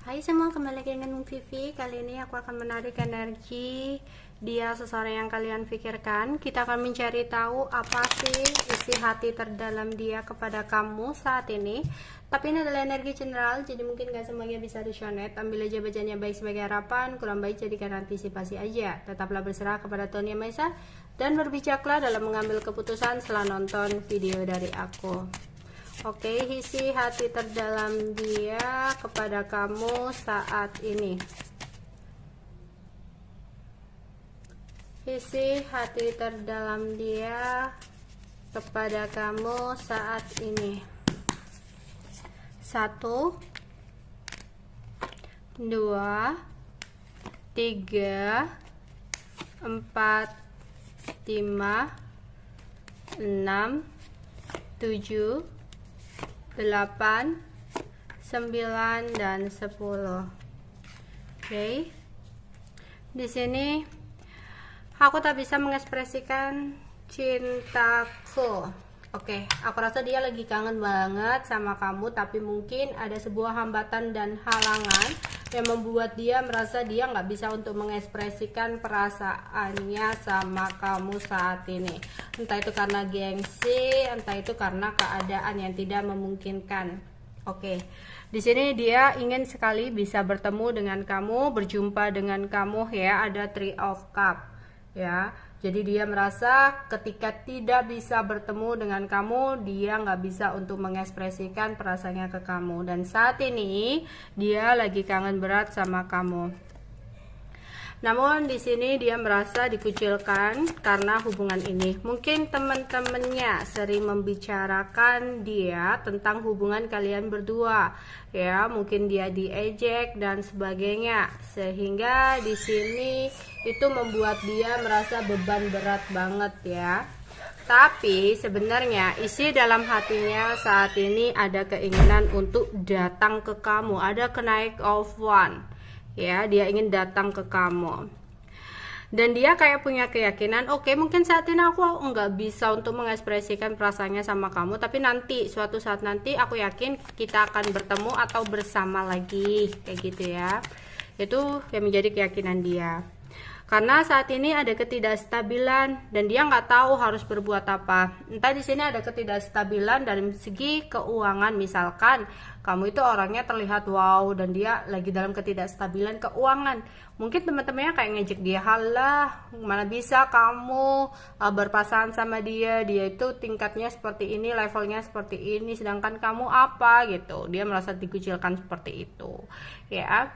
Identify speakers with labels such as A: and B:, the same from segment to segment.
A: Hai semua, kembali lagi dengan Vivi. Kali ini aku akan menarik energi dia seseorang yang kalian pikirkan. Kita akan mencari tahu apa sih isi hati terdalam dia kepada kamu saat ini. Tapi ini adalah energi general, jadi mungkin gak semuanya bisa resonate. Ambil aja bacanya baik sebagai harapan, kurang baik jadikan antisipasi aja. Tetaplah berserah kepada Tuhan Yang Maha Esa dan berbijaklah dalam mengambil keputusan setelah nonton video dari aku. Oke, isi hati terdalam dia kepada kamu saat ini. Isi hati terdalam dia kepada kamu saat ini. 1, 2, 3, 4, 5, 6, 7, 8, 9 dan 10. Oke. Di sini aku tak bisa mengekspresikan cintaku. Oke, aku rasa dia lagi kangen banget sama kamu, tapi mungkin ada sebuah hambatan dan halangan yang membuat dia merasa dia nggak bisa untuk mengekspresikan perasaannya sama kamu saat ini. Entah itu karena gengsi, entah itu karena keadaan yang tidak memungkinkan. Oke, di sini dia ingin sekali bisa bertemu dengan kamu, berjumpa dengan kamu ya. Ada Three of Cup ya. Jadi dia merasa ketika tidak bisa bertemu dengan kamu, dia nggak bisa untuk mengekspresikan perasaannya ke kamu. Dan saat ini dia lagi kangen berat sama kamu. Namun di sini dia merasa dikucilkan karena hubungan ini. Mungkin teman-temannya sering membicarakan dia tentang hubungan kalian berdua, ya. Mungkin dia diejek dan sebagainya, sehingga di sini itu membuat dia merasa beban berat banget ya. Tapi sebenarnya isi dalam hatinya saat ini ada keinginan untuk datang ke kamu. Ada Knight of Wands. Ya, dia ingin datang ke kamu. Dan dia kayak punya keyakinan, oke, mungkin saat ini aku nggak bisa untuk mengekspresikan perasaannya sama kamu, tapi nanti, suatu saat nanti aku yakin kita akan bertemu atau bersama lagi, kayak gitu ya. Itu yang menjadi keyakinan dia. Karena saat ini ada ketidakstabilan dan dia nggak tahu harus berbuat apa. Entah di sini ada ketidakstabilan dari segi keuangan, misalkan kamu itu orangnya terlihat wow dan dia lagi dalam ketidakstabilan keuangan. Mungkin teman-temannya kayak ngejek dia, halah mana bisa kamu berpasangan sama dia itu tingkatnya seperti ini, levelnya seperti ini, sedangkan kamu apa gitu. Dia merasa dikucilkan seperti itu ya.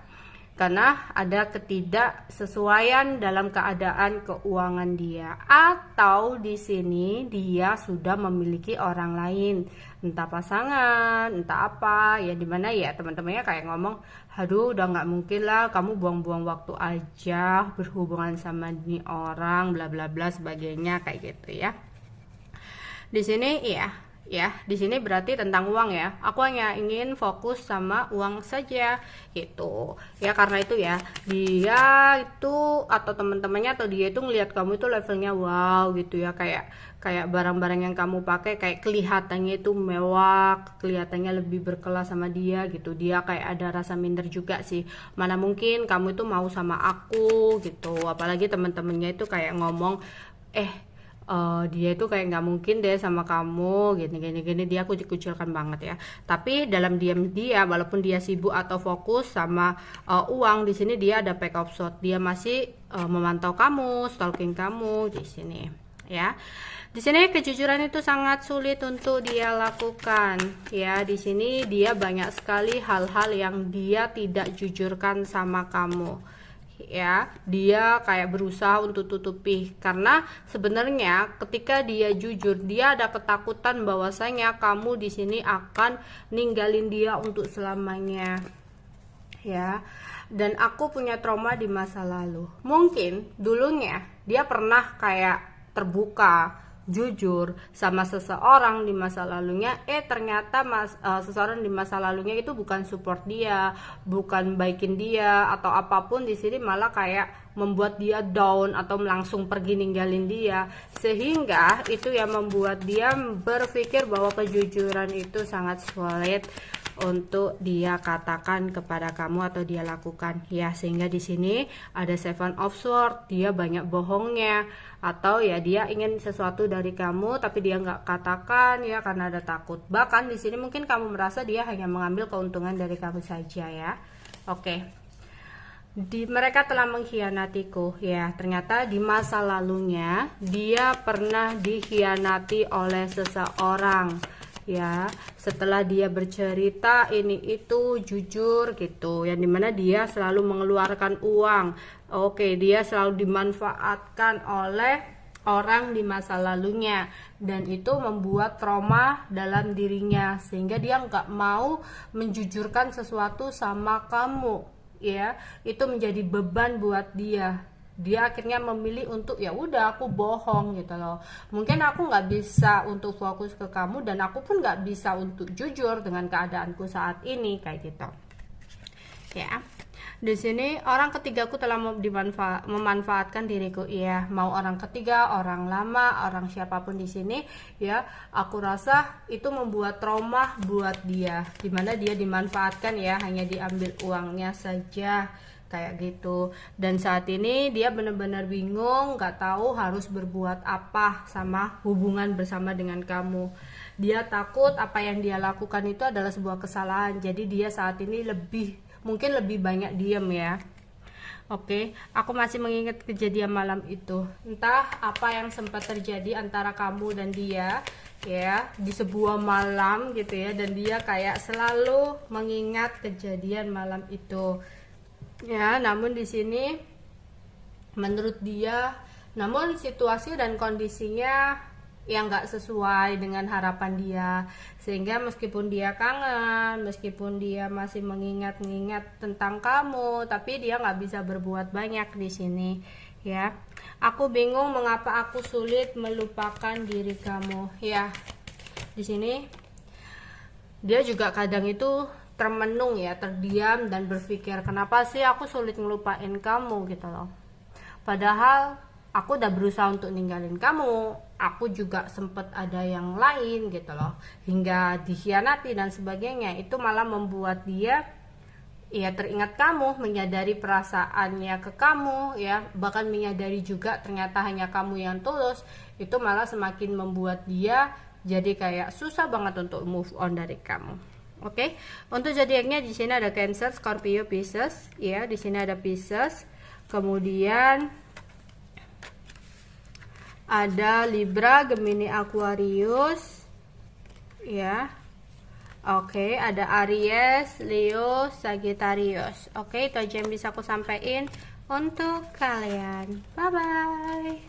A: Karena ada ketidaksesuaian dalam keadaan keuangan dia, atau di sini dia sudah memiliki orang lain, entah pasangan, entah apa ya, dimana ya teman-temannya kayak ngomong, aduh udah nggak mungkin lah kamu buang-buang waktu aja berhubungan sama ini orang, bla bla bla sebagainya kayak gitu ya. Di sini ya, di sini berarti tentang uang ya. Aku hanya ingin fokus sama uang saja gitu. Ya karena itu ya, dia itu atau teman-temannya atau dia itu ngelihat kamu itu levelnya wow gitu ya, kayak barang-barang yang kamu pakai kayak kelihatannya itu mewah, kelihatannya lebih berkelas sama dia gitu. Dia kayak ada rasa minder juga sih. Mana mungkin kamu itu mau sama aku gitu. Apalagi teman-temannya itu kayak ngomong, dia itu kayak nggak mungkin deh sama kamu gini dia kucilkan banget ya. Tapi dalam diam dia, walaupun dia sibuk atau fokus sama uang, di sini dia ada back of shot, dia masih memantau kamu, stalking kamu di sini ya. Di sini kejujuran itu sangat sulit untuk dia lakukan ya. Di sini dia banyak sekali hal-hal yang dia tidak jujurkan sama kamu ya. Dia kayak berusaha untuk tutupi, karena sebenarnya ketika dia jujur, dia ada ketakutan bahwasanya kamu di sini akan ninggalin dia untuk selamanya ya. Dan aku punya trauma di masa lalu. Mungkin dulunya dia pernah kayak terbuka, jujur sama seseorang di masa lalunya, ternyata seseorang di masa lalunya itu bukan support dia, bukan baikin dia atau apapun, di sini malah kayak membuat dia down atau langsung pergi ninggalin dia, sehingga itu yang membuat dia berpikir bahwa kejujuran itu sangat sulit untuk dia katakan kepada kamu atau dia lakukan ya. Sehingga di sini ada Seven of Swords, dia banyak bohongnya, atau ya dia ingin sesuatu dari kamu tapi dia nggak katakan ya karena ada takut. Bahkan di sini mungkin kamu merasa dia hanya mengambil keuntungan dari kamu saja ya. Oke. Mereka telah mengkhianatiku ya. Ternyata di masa lalunya dia pernah dikhianati oleh seseorang ya. Setelah dia bercerita ini itu jujur gitu, yang dimana dia selalu mengeluarkan uang. Oke, dia selalu dimanfaatkan oleh orang di masa lalunya, dan itu membuat trauma dalam dirinya sehingga dia nggak mau menjujurkan sesuatu sama kamu ya. Itu menjadi beban buat dia. Dia akhirnya memilih untuk ya udah aku bohong gitu loh. Mungkin aku nggak bisa untuk fokus ke kamu, dan aku pun nggak bisa untuk jujur dengan keadaanku saat ini kayak gitu ya. Di sini orang ketigaku telah memanfaatkan diriku ya. Mau orang ketiga, orang lama, orang siapapun di sini ya, aku rasa itu membuat trauma buat dia, dimana dia dimanfaatkan ya, hanya diambil uangnya saja kayak gitu. Dan saat ini dia benar-benar bingung, nggak tahu harus berbuat apa sama hubungan bersama dengan kamu. Dia takut apa yang dia lakukan itu adalah sebuah kesalahan, jadi dia saat ini mungkin lebih banyak diem ya. Oke, aku masih mengingat kejadian malam itu. Entah apa yang sempat terjadi antara kamu dan dia ya di sebuah malam gitu ya, dan dia kayak selalu mengingat kejadian malam itu ya. Namun di sini menurut dia, namun situasi dan kondisinya yang nggak sesuai dengan harapan dia, sehingga meskipun dia kangen, meskipun dia masih mengingat-ingat tentang kamu, tapi dia nggak bisa berbuat banyak di sini ya. Aku bingung mengapa aku sulit melupakan diri kamu ya. Di sini dia juga kadang itu termenung ya, terdiam dan berpikir, kenapa sih aku sulit ngelupain kamu gitu loh. Padahal aku udah berusaha untuk ninggalin kamu, aku juga sempet ada yang lain gitu loh, hingga dikhianati dan sebagainya. Itu malah membuat dia ya teringat kamu, menyadari perasaannya ke kamu ya, bahkan menyadari juga ternyata hanya kamu yang tulus. Itu malah semakin membuat dia jadi kayak susah banget untuk move on dari kamu. Oke. Untuk zodiaknya di sini ada Cancer, Scorpio, Pisces ya. Di sini ada Pisces, kemudian ada Libra, Gemini, Aquarius ya. Oke, ada Aries, Leo, Sagittarius. Oke, itu aja yang bisa aku sampaikan untuk kalian. Bye bye.